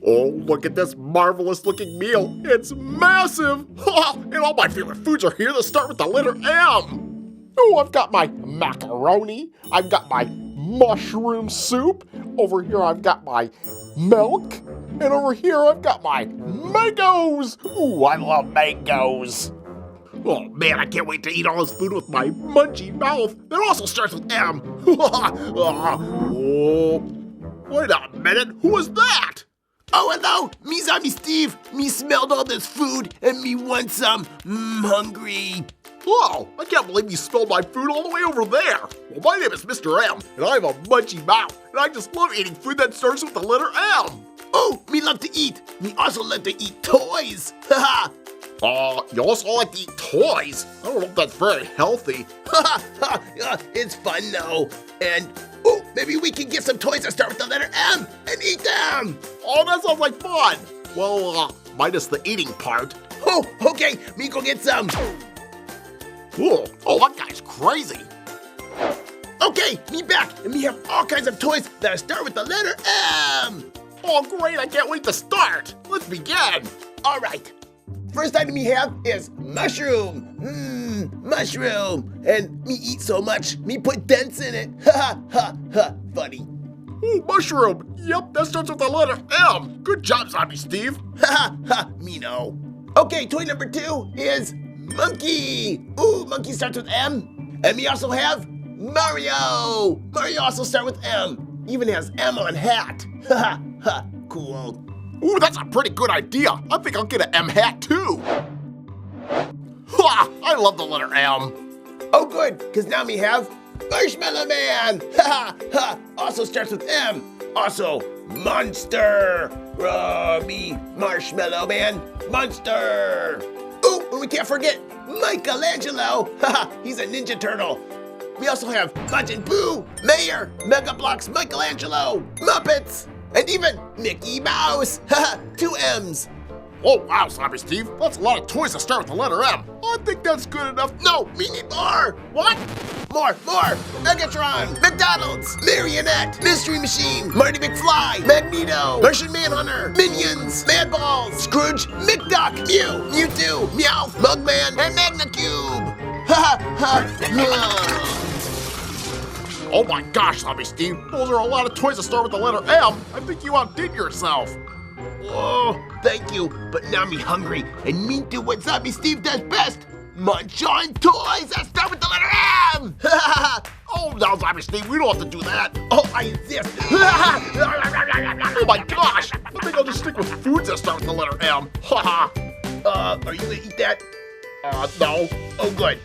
Oh, look at this marvelous looking meal. It's massive. And all my favorite foods are here that start with the letter M. Oh, I've got my macaroni. I've got my mushroom soup. Over here, I've got my milk. And over here, I've got my mangoes. Ooh, I love mangoes. Oh man, I can't wait to eat all this food with my munchy mouth. That also starts with M. Oh, wait a minute, who was that? Oh, hello, me Zombie Steve. Me smelled all this food and me want some. Hungry. Oh, I can't believe you smelled my food all the way over there. Well, my name is Mr. M, and I have a munchy mouth, and I just love eating food that starts with the letter M. Oh, me love to eat. Me also love to eat toys. Haha. You also like to eat toys. I don't know if that's very healthy. It's fun though. And, oh, maybe we can get some toys that start with the letter M and eat them. Oh, that sounds like fun. Well, minus the eating part. Oh, okay, me go get some. Whoa, oh, that guy's crazy. Okay, me back, and we have all kinds of toys that start with the letter M. Oh, great, I can't wait to start. Let's begin. All right. First item we have is mushroom. Mushroom. And me eat so much, me put dents in it. Ha ha ha, funny. Ooh, mushroom. Yep, that starts with the letter M. Good job, Zombie Steve. Ha ha, me know. Okay, toy number 2 is monkey. Ooh, monkey starts with M. And we also have Mario. Mario also starts with M. Even has M on hat. Ha ha ha, cool. Ooh, that's a pretty good idea. I think I'll get an M hat too. Ha! I love the letter M. Oh good, because now we have Marshmallow Man. Ha ha ha, also starts with M. Also, Monster. Me, Marshmallow Man, Monster. Ooh, and we can't forget Michelangelo. Ha ha, he's a Ninja Turtle. We also have Majin Buu, Mayor, Mega Bloks, Michelangelo, Muppets. And even Mickey Mouse! Haha, 2 M's! Oh wow, Zombie Steve, that's a lot of toys that start with the letter M. I think that's good enough. No, we need more! What? More! Megatron! McDonald's! Marionette! Mystery Machine! Marty McFly! Magneto! Martian Manhunter! Minions! Madballs! Scrooge! McDuck! Mew! Mewtwo! Meowth! Mugman! And Magna Cube! Ha ha! Oh my gosh, Zombie Steve, those are a lot of toys that start with the letter M. I think you outdid yourself. Oh, thank you, but now me hungry, and me do what Zombie Steve does best. Munch on toys that start with the letter M! Oh, now, Zombie Steve, we don't have to do that. Oh, I insist. Oh my gosh, I think I'll just stick with foods that start with the letter M. Are you gonna eat that? No. Oh, good.